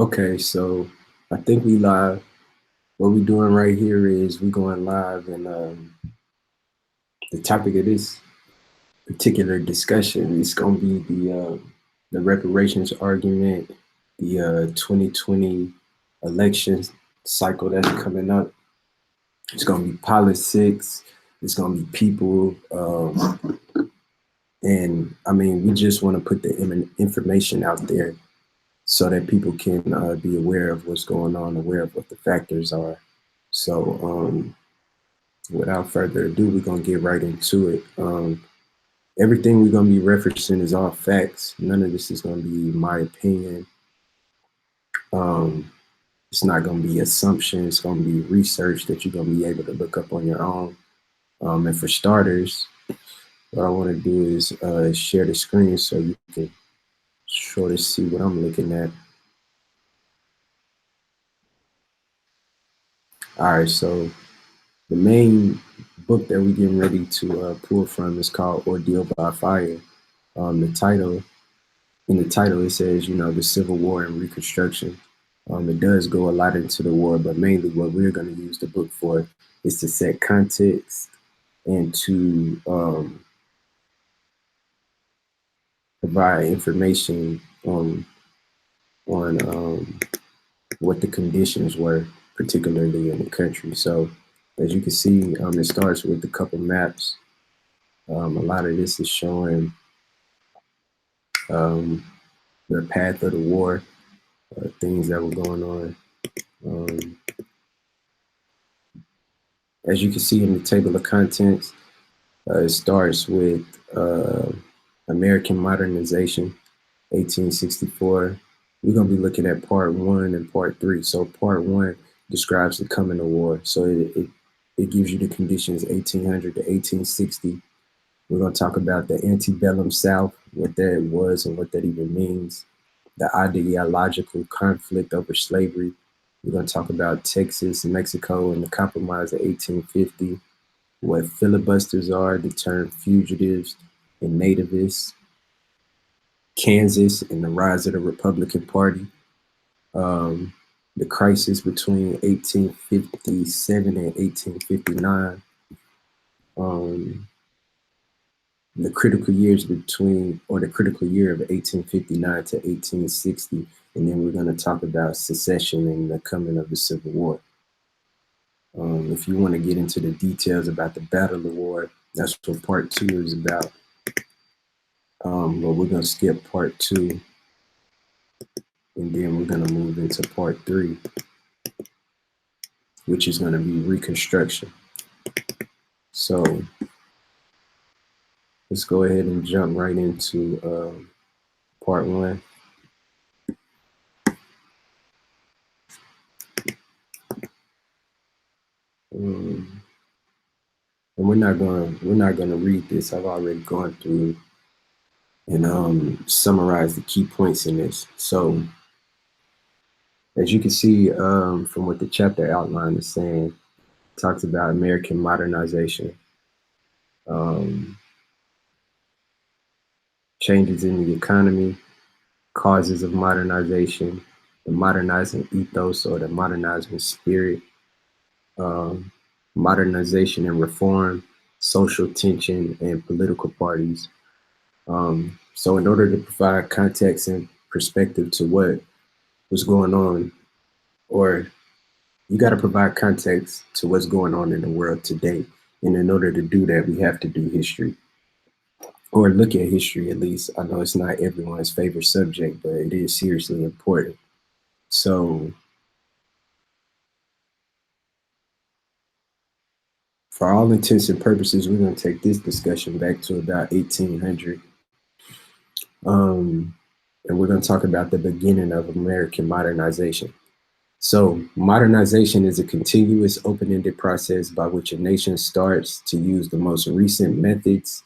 Okay, so I think we live. What we doing right here is we going live, and the topic of this particular discussion is going to be the reparations argument, the 2020 election cycle that's coming up. It's going to be politics. It's going to be people, and I mean, we just want to put the information out there so that people can be aware of what's going on, aware of what the factors are. So without further ado, we're going to get right into it. Everything we're going to be referencing is all facts. None of this is going to be my opinion. It's not going to be assumption. It's going to be research that you're going to be able to look up on your own. And for starters, what I want to do is share the screen so you can sort of see what I'm looking at. All right, so the main book that we're getting ready to pull from is called Ordeal by Fire. In the title, it says, the Civil War and Reconstruction. It does go a lot into the war, but mainly what we're going to use the book for is to set context and to provide information on what the conditions were, particularly in the country. So as you can see, it starts with a couple maps. A lot of this is showing the path of the war, things that were going on. As you can see in the table of contents, it starts with American modernization, 1864. We're going to be looking at part 1 and part 3. So part 1 describes the coming of war. So it gives you the conditions 1800 to 1860. We're going to talk about the antebellum South, what that was and what that even means, the ideological conflict over slavery. We're going to talk about Texas, Mexico, and the Compromise of 1850, what filibusters are, the term fugitives and nativists, Kansas and the rise of the Republican Party, the crisis between 1857 and 1859, the critical year of 1859 to 1860, and then we're going to talk about secession and the coming of the Civil War. If you want to get into the details about the Battle of the War, that's what part 2 is about. But we're going to skip part 2, and then we're going to move into part 3, which is going to be Reconstruction. So let's go ahead and jump right into part 1. And we're not gonna read this. I've already gone through and summarize the key points in this. So as you can see from what the chapter outline is saying, it talks about American modernization, changes in the economy, causes of modernization, the modernizing ethos or the modernizing spirit, modernization and reform, social tension, and political parties. So in order to provide context and perspective to what was going on, or you got to provide context to what's going on in the world today. And in order to do that, we have to do history, or look at history at least. I know it's not everyone's favorite subject, but it is seriously important. So for all intents and purposes, we're going to take this discussion back to about 1800. And we're going to talk about the beginning of American modernization. So modernization is a continuous open-ended process by which a nation starts to use the most recent methods,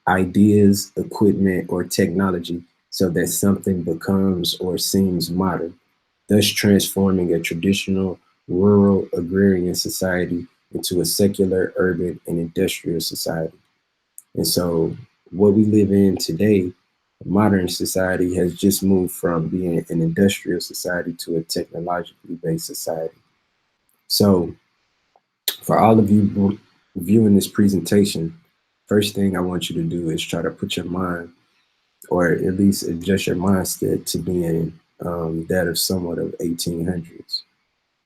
ideas, equipment, or technology so that something becomes or seems modern, thus transforming a traditional rural agrarian society into a secular, urban, and industrial society. And so what we live in today Modern society has just moved from being an industrial society to a technologically based society. So, for all of you viewing this presentation, first thing I want you to do is try to put your mind, or at least adjust your mindset to being that of somewhat of 1800s.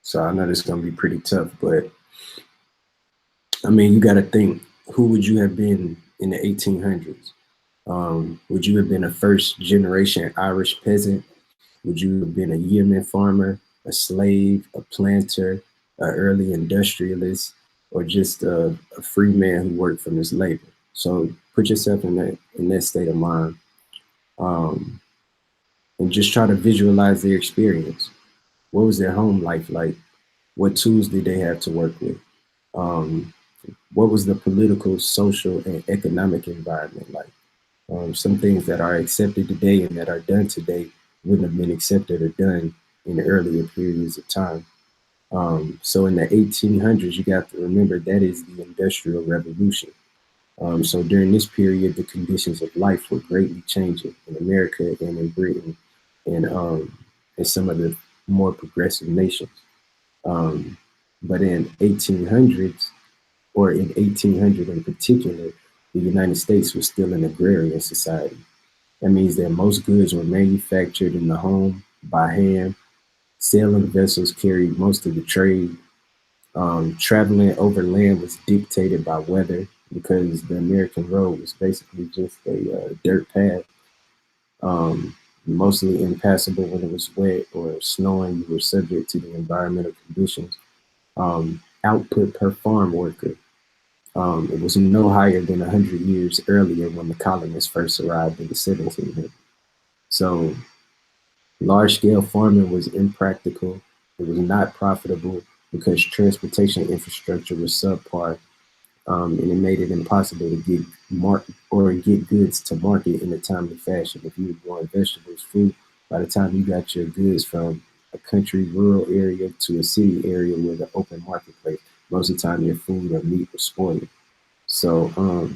So I know this is going to be pretty tough, but I mean, you got to think, who would you have been in the 1800s? Would you have been a first generation Irish peasant? Would you have been a yeoman farmer, a slave, a planter, an early industrialist, or just a free man who worked from his labor? So put yourself in that state of mind, um, and just try to visualize their experience. What was their home life like? What tools did they have to work with? Um, what was the political, social, and economic environment like? Some things that are accepted today and that are done today wouldn't have been accepted or done in the earlier periods of time. So in the 1800s, you got to remember that is the Industrial Revolution. So during this period, the conditions of life were greatly changing in America and in Britain and some of the more progressive nations. Um, but in 1800s, or in 1800 in particular, the United States was still an agrarian society. That means that most goods were manufactured in the home by hand. Sailing vessels carried most of the trade. Traveling over land was dictated by weather because the American road was basically just a dirt path, mostly impassable when it was wet or snowing. You were subject to the environmental conditions. Output per farm worker, it was no higher than 100 years earlier when the colonists first arrived in the 1700s. So large scale farming was impractical. It was not profitable because transportation infrastructure was subpar, and it made it impossible to get goods to market in a timely fashion. If you were growing vegetables, fruit, by the time you got your goods from a country rural area to a city area with an open marketplace, most of the time your food or meat was spoiled. So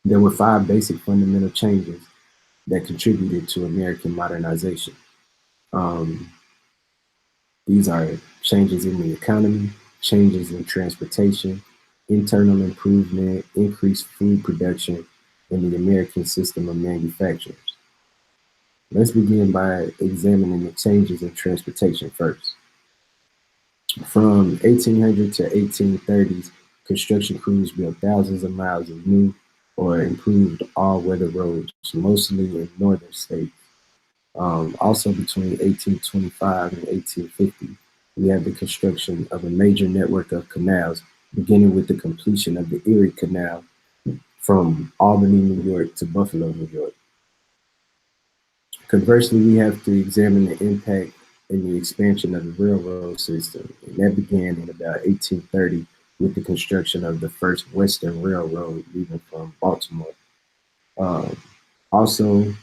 there were five basic fundamental changes that contributed to American modernization. Um, these are changes in the economy, changes in transportation, internal improvement, increased food production, and the American system of manufacturers. Let's begin by examining the changes in transportation first. From 1800 to 1830s, construction crews built thousands of miles of new or improved all-weather roads, mostly in northern states. Also between 1825 and 1850, we have the construction of a major network of canals, beginning with the completion of the Erie Canal from Albany, New York to Buffalo, New York. Conversely, we have to examine the impact and the expansion of the railroad system, and that began in about 1830 with the construction of the first Western Railroad leaving from Baltimore. Um, Also,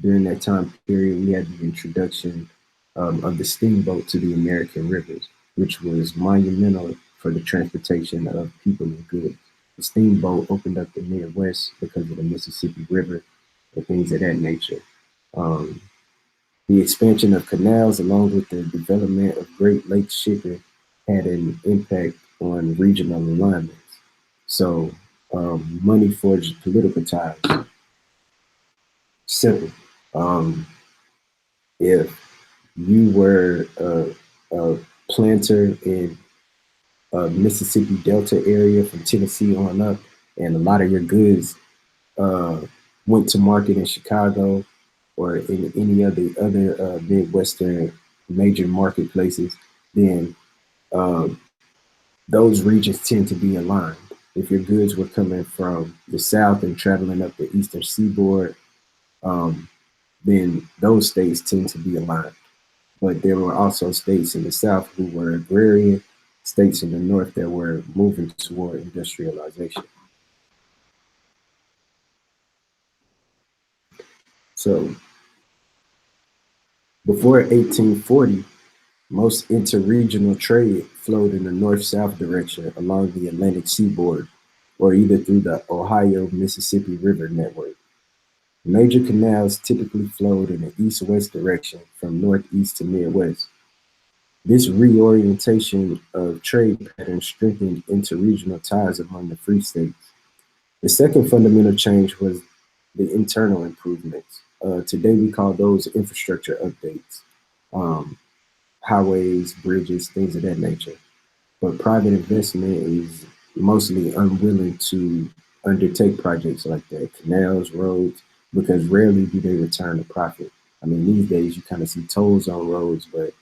during that time period, we had the introduction of the steamboat to the American rivers, which was monumental for the transportation of people and goods. The steamboat opened up the Midwest because of the Mississippi River and things of that nature. Um, the expansion of canals, along with the development of Great Lakes shipping, had an impact on regional alignments. So, money forged political ties. Simple. Um, if you were a planter in a Mississippi Delta area from Tennessee on up, and a lot of your goods uh, went to market in Chicago or in any of the other Midwestern major marketplaces, then um, those regions tend to be aligned. If your goods were coming from the South and traveling up the Eastern Seaboard, um, then those states tend to be aligned. But there were also states in the South who were agrarian, states in the North that were moving toward industrialization. So before 1840, most interregional trade flowed in the north-south direction along the Atlantic seaboard or either through the Ohio Mississippi River network. Major canals typically flowed in an east-west direction from northeast to midwest. This reorientation of trade patterns strengthened interregional ties among the free states. The second fundamental change was the internal improvements. Today we call those infrastructure updates, um, highways, bridges, things of that nature. But private investment is mostly unwilling to undertake projects like that, canals, roads, because rarely do they return a profit. I mean, these days you kind of see tolls on roads, but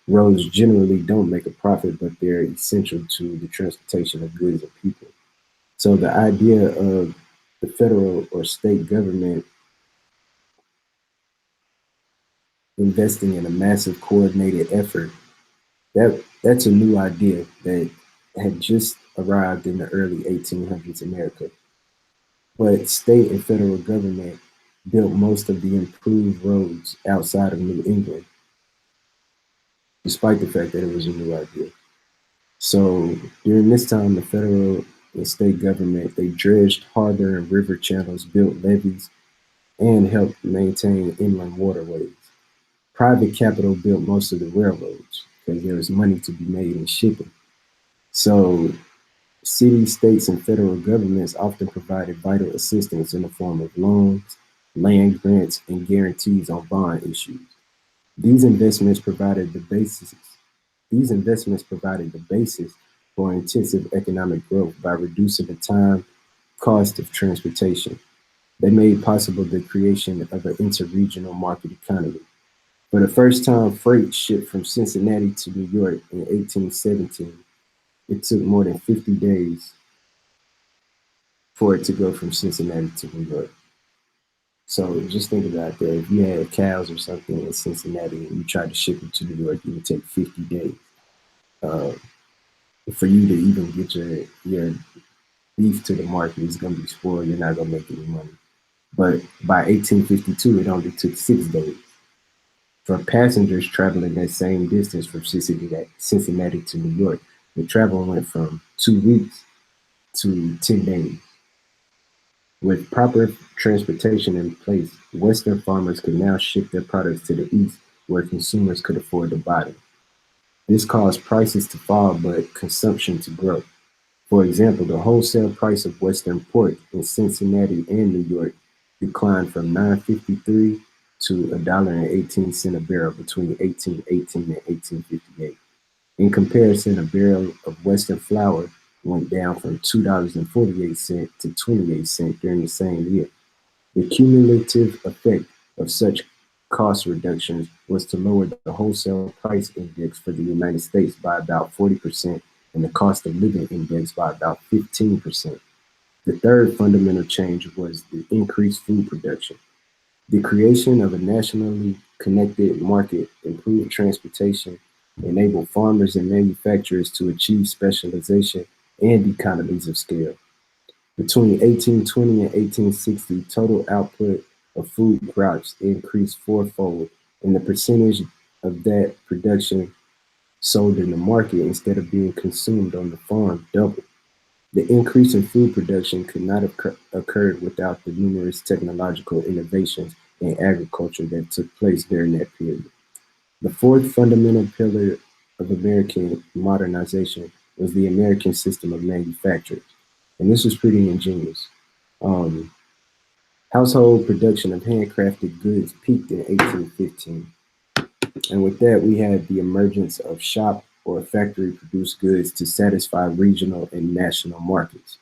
roads generally don't make a profit, but they're essential to the transportation of goods and people. So the idea of the federal or state government investing in a massive coordinated effort, that's a new idea that had just arrived in the early 1800s America. But state and federal government built most of the improved roads outside of New England, despite the fact that it was a new idea. So during this time, the federal and state government, they dredged harbor and river channels, built levees, and helped maintain inland waterways. Private capital built most of the railroads because there was money to be made in shipping. So cities, states, and federal governments often provided vital assistance in the form of loans, land grants, and guarantees on bond issues. These investments provided the basis. These investments provided the basis for intensive economic growth by reducing the time cost of transportation. They made possible the creation of an interregional market economy. For the first time, freight shipped from Cincinnati to New York in 1817. It took more than 50 days for it to go from Cincinnati to New York. So just think about that. If you had cows or something in Cincinnati and you tried to ship it to New York, it would take 50 days uh, for you to even get your beef to the market. It's going to be spoiled. You're not going to make any money. But by 1852, it only took 6 days. For passengers traveling that same distance from Cincinnati to New York, the travel went from 2 weeks to 10 days. With proper transportation in place, Western farmers could now ship their products to the East where consumers could afford to buy them. This caused prices to fall but consumption to grow. For example, the wholesale price of Western pork in Cincinnati and New York declined from 9.53 to $1.18 a barrel between 1818 and 1858. In comparison, a barrel of Western flour went down from $2.48 to 28 cents during the same year. The cumulative effect of such cost reductions was to lower the wholesale price index for the United States by about 40% and the cost of living index by about 15%. The third fundamental change was the increased food production. The creation of a nationally connected market, improved transportation, enabled farmers and manufacturers to achieve specialization and economies of scale. Between 1820 and 1860, total output of food crops increased fourfold, and the percentage of that production sold in the market instead of being consumed on the farm doubled. The increase in food production could not have occurred without the numerous technological innovations in agriculture that took place during that period. The fourth fundamental pillar of American modernization was the American system of manufacture. And this was pretty ingenious. Um, Household production of handcrafted goods peaked in 1815. And with that, we had the emergence of shop or factory produced goods to satisfy regional and national markets.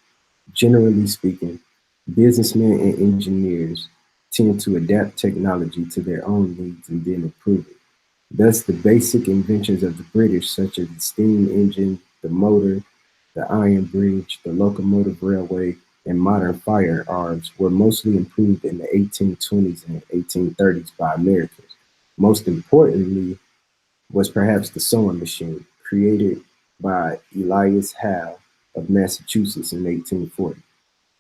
Generally speaking, businessmen and engineers tend to adapt technology to their own needs and then improve it. Thus, the basic inventions of the British, such as the steam engine, the motor, the iron bridge, the locomotive railway, and modern firearms, were mostly improved in the 1820s and 1830s by Americans. Most importantly, was perhaps the sewing machine, created by Elias Howe of Massachusetts in 1840.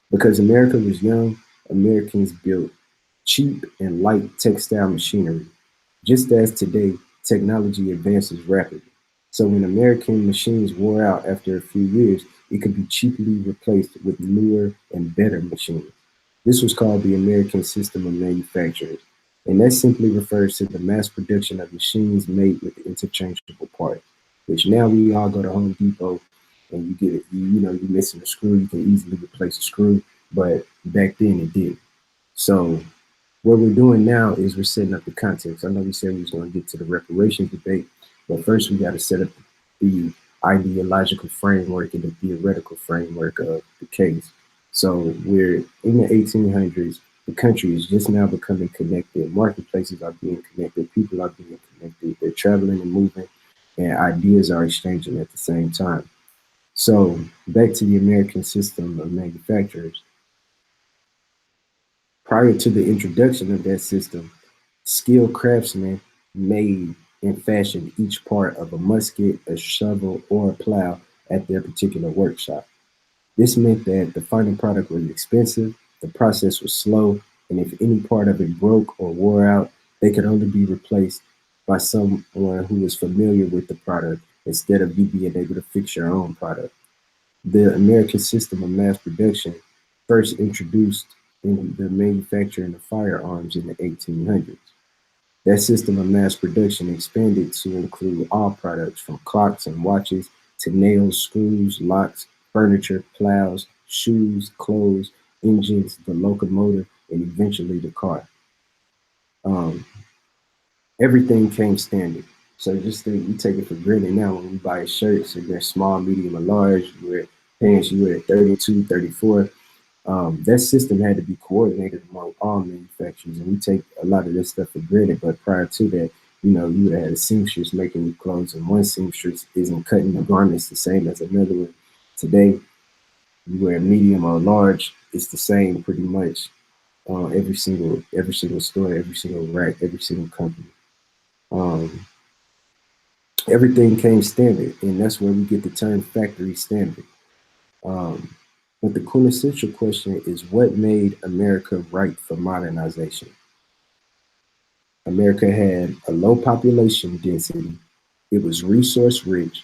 Because America was young, Americans built cheap and light textile machinery. Just as today, technology advances rapidly. So when American machines wore out after a few years, it could be cheaply replaced with newer and better machines. This was called the American System of Manufacturing, and that simply refers to the mass production of machines made with interchangeable parts. Which now we all go to Home Depot and you get it, you're missing a screw, you can easily replace a screw, but back then it did. So what we're doing now is we're setting up the context. I know we said we was going to get to the reparations debate, but first we got to set up the ideological framework and the theoretical framework of the case. So we're in the 1800s. The country is just now becoming connected. Marketplaces are being connected. People are being connected. They're traveling and moving, and ideas are exchanging at the same time. So back to the American system of manufacturers. Prior to the introduction of that system, skilled craftsmen made and fashioned each part of a musket, a shovel, or a plow at their particular workshop. This meant that the final product was expensive, the process was slow, and if any part of it broke or wore out, they could only be replaced by someone who was familiar with the product instead of you being able to fix your own product. The American system of mass production first introduced in the manufacturing of firearms in the 1800s. That system of mass production expanded to include all products from clocks and watches to nails, screws, locks, furniture, plows, shoes, clothes, engines, the locomotive, and eventually the car. Um, Everything came standard. So just think, we take it for granted now when we buy shirts, if they're small, medium, or large, you wear pants, you wear 32, 34. That system had to be coordinated among all manufacturers, and we take a lot of this stuff for granted. But prior to that, you would have had a seamstress making you clothes, and one seamstress isn't cutting the garments the same as another one. Today, you wear medium or large, it's the same pretty much. Every single store, every single rack, every single company. Um, Everything came standard, and that's where we get the term factory standard. Um, but the quintessential question is what made America ripe for modernization? America had a low population density, it was resource rich,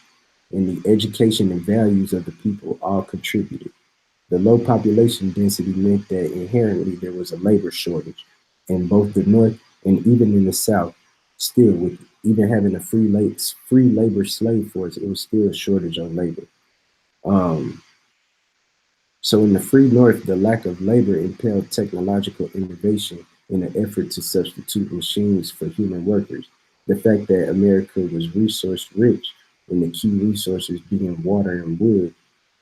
and the education and values of the people all contributed. The low population density meant that inherently there was a labor shortage in both the North and even in the South. Still, with even having a free labor slave force, it was still a shortage on labor. Um, So in the free North, the lack of labor impelled technological innovation in an effort to substitute machines for human workers. The fact that America was resource rich and the key resources being water and wood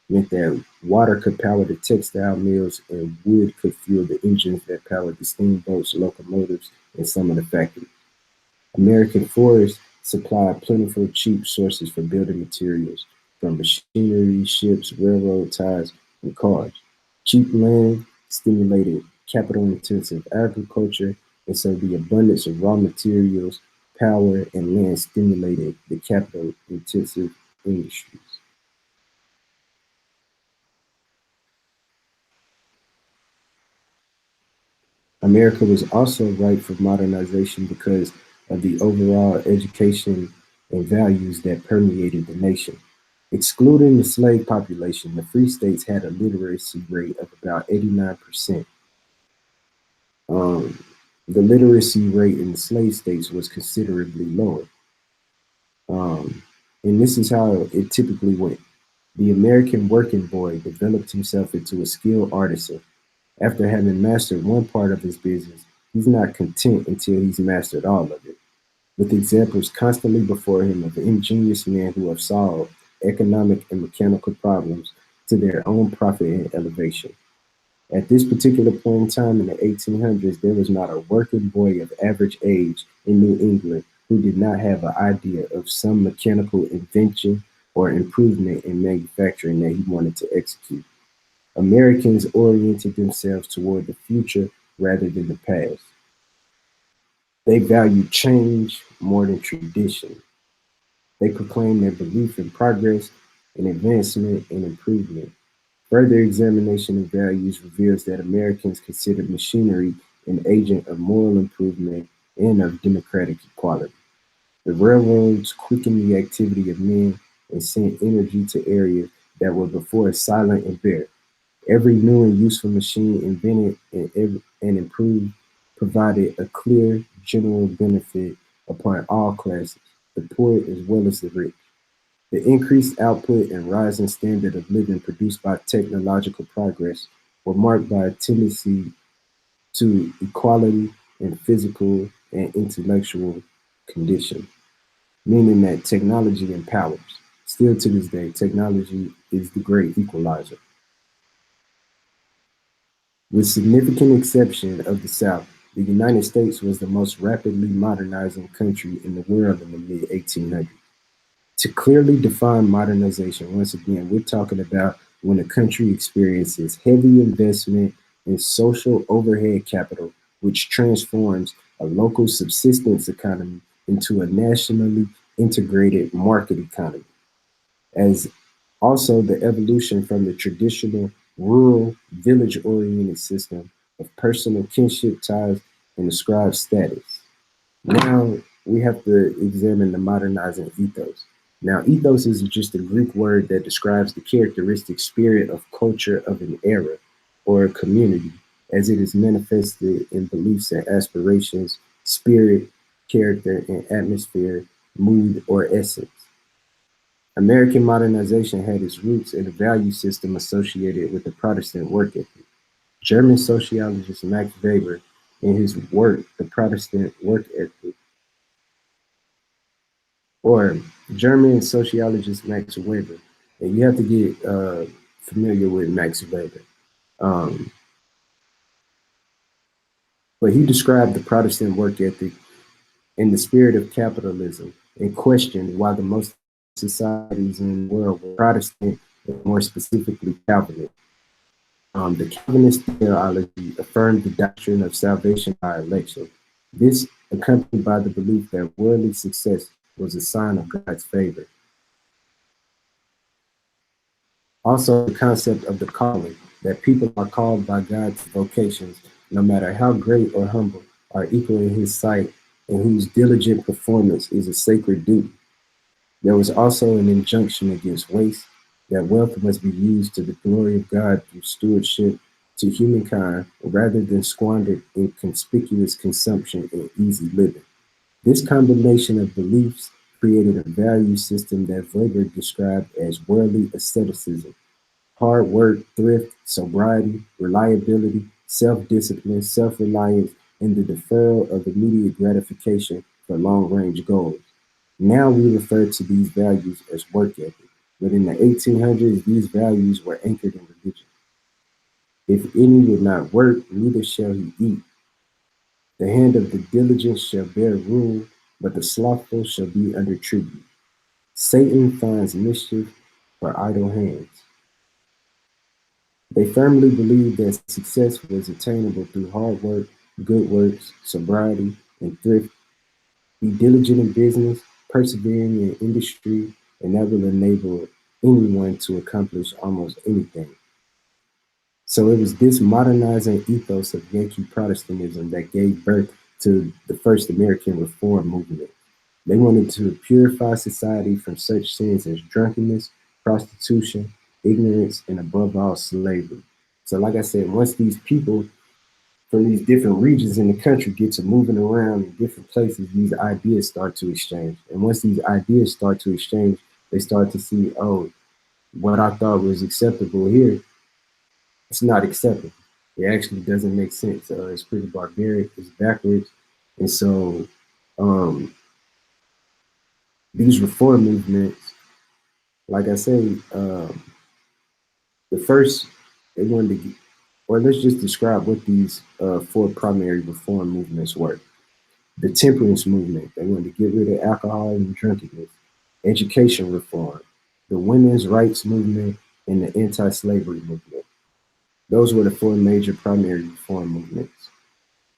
meant that water could power the textile mills and wood could fuel the engines that powered the steamboats, locomotives, and some of the factories. American forests supplied plentiful, cheap sources for building materials, from machinery, ships, railroad ties, and cars. Cheap land stimulated capital intensive agriculture, and so the abundance of raw materials, power, and land stimulated the capital intensive industries. America was also ripe for modernization because of the overall education and values that permeated the nation. Excluding the slave population, the free states had a literacy rate of about 89%. Um, the literacy rate in the slave states was considerably lower. Um, and this is how it typically went. The American working boy developed himself into a skilled artisan. After having mastered one part of his business, he's not content until he's mastered all of it. With examples constantly before him of ingenious men who have solved economic and mechanical problems to their own profit and elevation. At this particular point in time in the 1800s, there was not a working boy of average age in New England who did not have an idea of some mechanical invention or improvement in manufacturing that he wanted to execute. Americans oriented themselves toward the future rather than the past. They valued change more than tradition. They proclaimed their belief in progress and advancement and improvement. Further examination of values reveals that Americans considered machinery an agent of moral improvement and of democratic equality. The railroads quickened the activity of men and sent energy to areas that were before silent and bare. Every new and useful machine invented and improved provided a clear general benefit upon all classes, the poor as well as the rich. The increased output and rising standard of living produced by technological progress were marked by a tendency to equality in physical and intellectual condition, meaning that technology empowers. Still to this day, technology is the great equalizer. With significant exception of the South, the United States was the most rapidly modernizing country in the world in the mid 1800s. To clearly define modernization, once again, we're talking about when a country experiences heavy investment in social overhead capital, which transforms a local subsistence economy into a nationally integrated market economy, as also the evolution from the traditional rural village oriented system of personal kinship ties and ascribed status. Now we have to examine the modernizing ethos. Now, ethos is just a Greek word that describes the characteristic spirit of culture of an era or a community as it is manifested in beliefs and aspirations, spirit, character, and atmosphere, mood, or essence. American modernization had its roots in a value system associated with the Protestant work ethic. German sociologist Max Weber, in his work, The Protestant Work Ethic, or German sociologist Max Weber, and you have to get familiar with Max Weber. Um, but he described the Protestant work ethic in the spirit of capitalism and questioned why the most societies in the world were Protestant, and more specifically Calvinist. The Calvinist theology affirmed the doctrine of salvation by election. This accompanied by the belief that worldly success was a sign of God's favor. Also, the concept of the calling, that people are called by God's vocations, no matter how great or humble, are equal in his sight, and whose diligent performance is a sacred duty. There was also an injunction against waste, that wealth must be used to the glory of God through stewardship to humankind rather than squandered in conspicuous consumption and easy living. This combination of beliefs created a value system that Weber described as worldly asceticism: hard work, thrift, sobriety, reliability, self discipline, self reliance, and the deferral of immediate gratification for long range goals. Now we refer to these values as work ethic, but in the 1800s, these values were anchored in religion. If any would not work, neither shall he eat. The hand of the diligent shall bear rule, but the slothful shall be under tribute. Satan finds mischief for idle hands. They firmly believed that success was attainable through hard work, good works, sobriety, and thrift. Be diligent in business, persevering in industry, and that will enable anyone to accomplish almost anything. So it was this modernizing ethos of Yankee Protestantism that gave birth to the first American Reform movement. They wanted to purify society from such sins as drunkenness, prostitution, ignorance, and above all, slavery. So, like I said, once these people from these different regions in the country get to moving around in different places, these ideas start to exchange. And once these ideas start to exchange, they start to see, oh, what I thought was acceptable here, it's not acceptable. It actually doesn't make sense. It's pretty barbaric, it's backwards. And so um, these reform movements, like I say, the first, they wanted to, or let's just describe what these four primary reform movements were. The temperance movement, they wanted to get rid of alcohol and drunkenness. Education reform, the women's rights movement, and the anti-slavery movement. Those were the four major primary reform movements.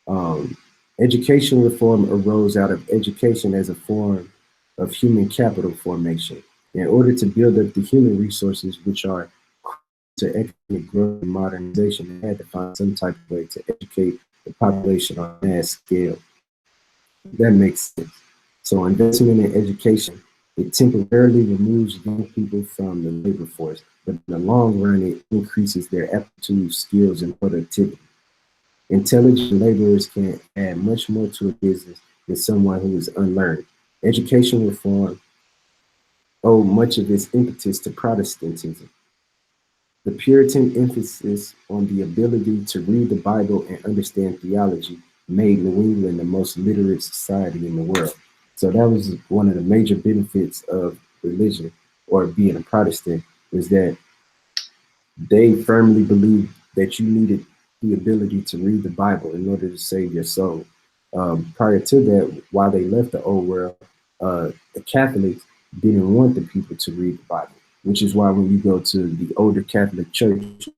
Um, Education reform arose out of education as a form of human capital formation. In order to build up the human resources, which are to economic growth and modernization, they had to find some type of way to educate the population on a mass scale. That makes sense. So investment in education, it temporarily removes young people from the labor force. but in the long run, it increases their aptitude, skills, and productivity. Intelligent laborers can add much more to a business than someone who is unlearned. Education reform owed much of its impetus to Protestantism. The Puritan emphasis on the ability to read the Bible and understand theology made New England the most literate society in the world. So that was one of the major benefits of religion or being a Protestant, is that they firmly believed that you needed the ability to read the Bible in order to save your soul. Prior to that, while they left the old world, the Catholics didn't want the people to read the Bible, which is why when you go to the older Catholic churches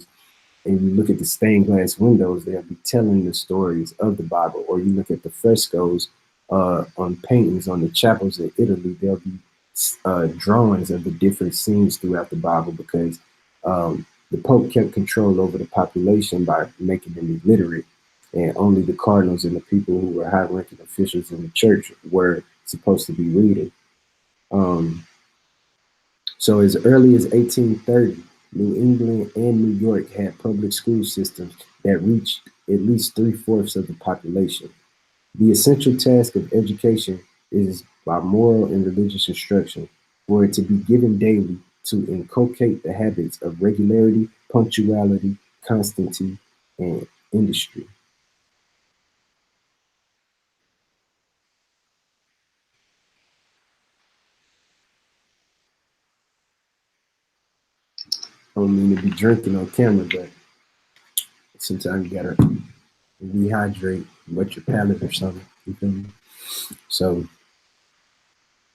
and you look at the stained glass windows, they'll be telling the stories of the Bible. Or you look at the frescoes on paintings on the chapels in Italy, there'll be drawings of the different scenes throughout the Bible, because the Pope kept control over the population by making them illiterate, and only the cardinals and the people who were high-ranking officials in the church were supposed to be reading. Um, so as early as 1830, New England and New York had public school systems that reached at least three-fourths of the population. The essential task of education is by moral and religious instruction, for it to be given daily to inculcate the habits of regularity, punctuality, constancy, and industry. I don't mean to be drinking on camera, but sometimes you gotta rehydrate, wet your palate or something. You feel me? So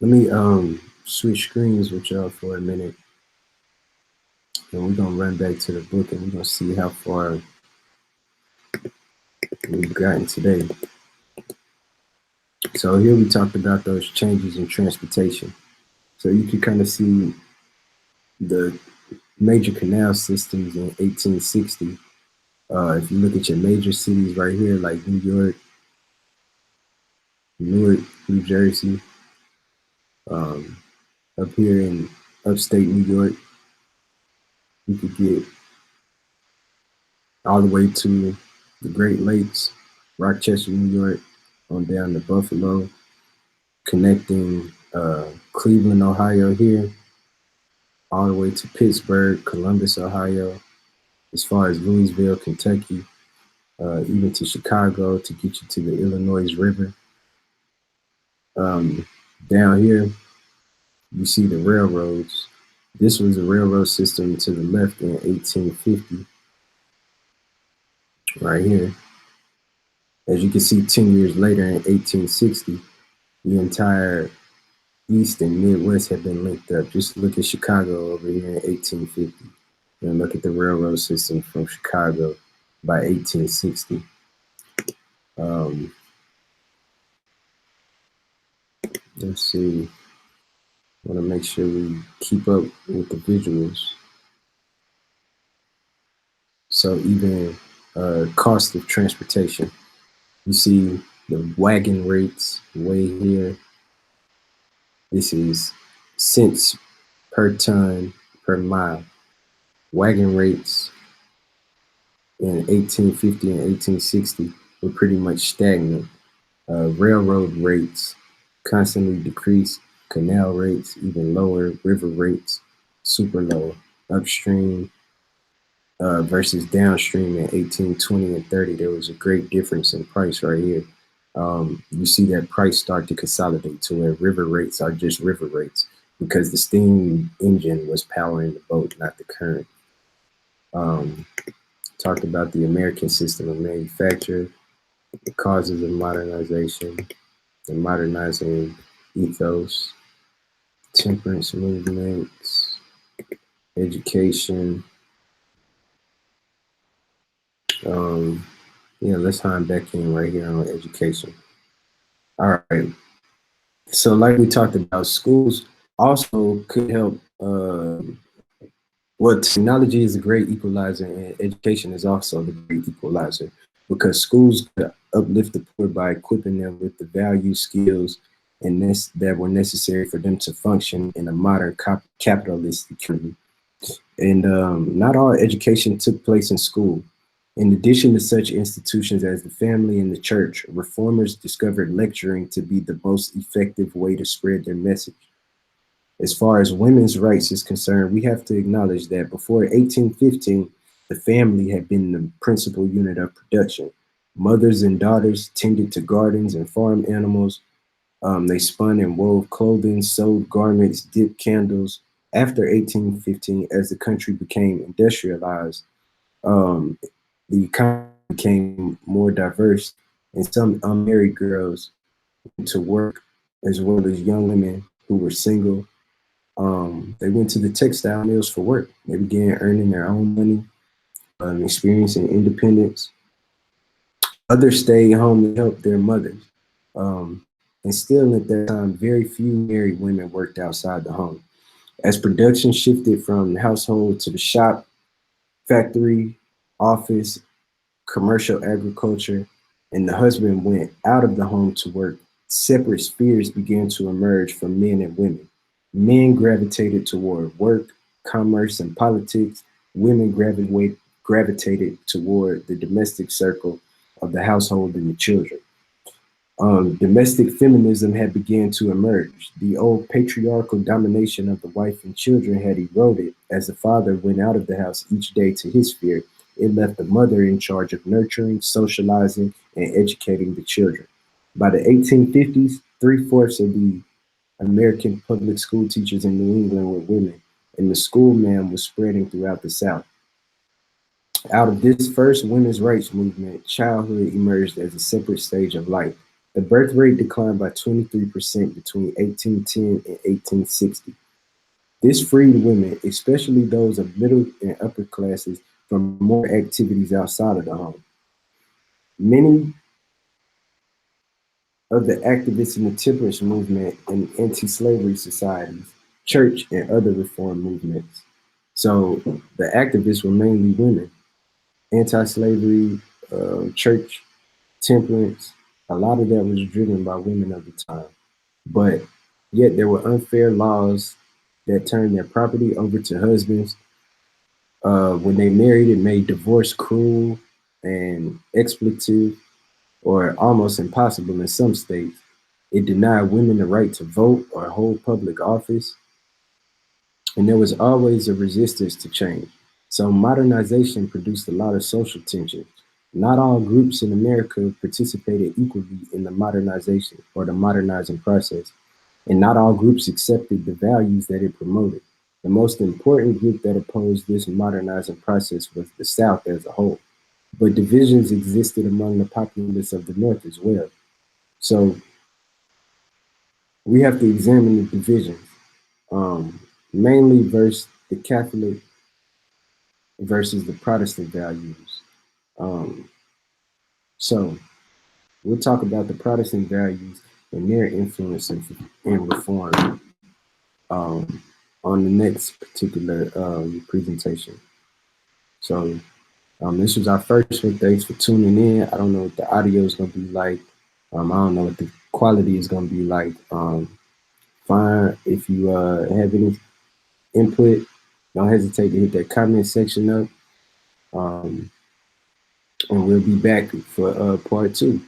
let me switch screens with y'all for a minute, and we're gonna run back to the book, and we're gonna see how far we've gotten today. So here we talked about those changes in transportation. So you can kind of see the major canal systems in 1860. If you look at your major cities right here, like New York, Newark, New Jersey, um, up here in upstate New York, you could get all the way to the Great Lakes, Rochester, New York, on down to Buffalo, connecting Cleveland, Ohio here, all the way to Pittsburgh, Columbus, Ohio, as far as Louisville, Kentucky, even to Chicago to get you to the Illinois River. Um, Down here, you see the railroads. This was a railroad system to the left in 1850, right here. As you can see, 10 years later in 1860, the entire East and Midwest had been linked up. Just look at Chicago over here in 1850, and look at the railroad system from Chicago by 1860. Um, let's see. I want to make sure we keep up with the visuals. So even cost of transportation, you see the wagon rates way here. This is cents per ton per mile. Wagon rates in 1850 and 1860 were pretty much stagnant. Railroad rates constantly decreased. Canal rates even lower. River rates super low. Upstream versus downstream in 1820 and 30, there was a great difference in price right here. You see that price start to consolidate to where river rates are just river rates, because the steam engine was powering the boat, not the current. Talked about the American system of manufacture, the causes of modernization, the modernizing ethos, temperance movements, education. Yeah, let's hone back in right here on education. All right. So, like we talked about, schools also could help. Well, technology is a great equalizer, and education is also the great equalizer, because schools could uplift the poor by equipping them with the value, skills, and that were necessary for them to function in a modern capitalist economy. And not all education took place in school. In addition to such institutions as the family and the church, reformers discovered lecturing to be the most effective way to spread their message. As far as women's rights is concerned, we have to acknowledge that before 1815, the family had been the principal unit of production. Mothers and daughters tended to gardens and farm animals. They spun and wove clothing, sewed garments, dipped candles. After 1815, as the country became industrialized, um, the economy became more diverse, and some unmarried girls went to work, as well as young women who were single. They went to the textile mills for work. They began earning their own money, experiencing independence. Others stayed home to help their mothers. Um, and still at that time, very few married women worked outside the home. As production shifted from the household to the shop, factory, office, commercial agriculture, and the husband went out of the home to work, separate spheres began to emerge for men and women. Men gravitated toward work, commerce, and politics. Women gravitated toward the domestic circle of the household and the children. Domestic feminism had begun to emerge. The old patriarchal domination of the wife and children had eroded as the father went out of the house each day to his sphere. It left the mother in charge of nurturing, socializing, and educating the children. By the 1850s, three-fourths of the American public school teachers in New England were women, and the school ma'am was spreading throughout the South. Out of this first women's rights movement, childhood emerged as a separate stage of life. The birth rate declined by 23% between 1810 and 1860. This freed women, especially those of middle and upper classes, from more activities outside of the home. Many of the activists in the temperance movement and anti-slavery societies, church, and other reform movements. So the activists were mainly women, anti-slavery, church, temperance. A lot of that was driven by women of the time. But yet there were unfair laws that turned their property over to husbands. When they married, it made divorce cruel and expletive or almost impossible in some states. It denied women the right to vote or hold public office, and there was always a resistance to change. So modernization produced a lot of social tension. Not all groups in America participated equally in the modernization or the modernizing process, and not all groups accepted the values that it promoted. The most important group that opposed this modernizing process was the South as a whole, but divisions existed among the populace of the North as well. So we have to examine the divisions, mainly versus the Catholic versus the Protestant values. Um, so we'll talk about the Protestant values and their influence in reform um, on the next particular presentation. So this was our first one. Thanks for tuning in. I don't know what the audio is going to be like. I don't know what the quality is going to be like. Fine. If you have any input, don't hesitate to hit that comment section up. And we'll be back for part 2.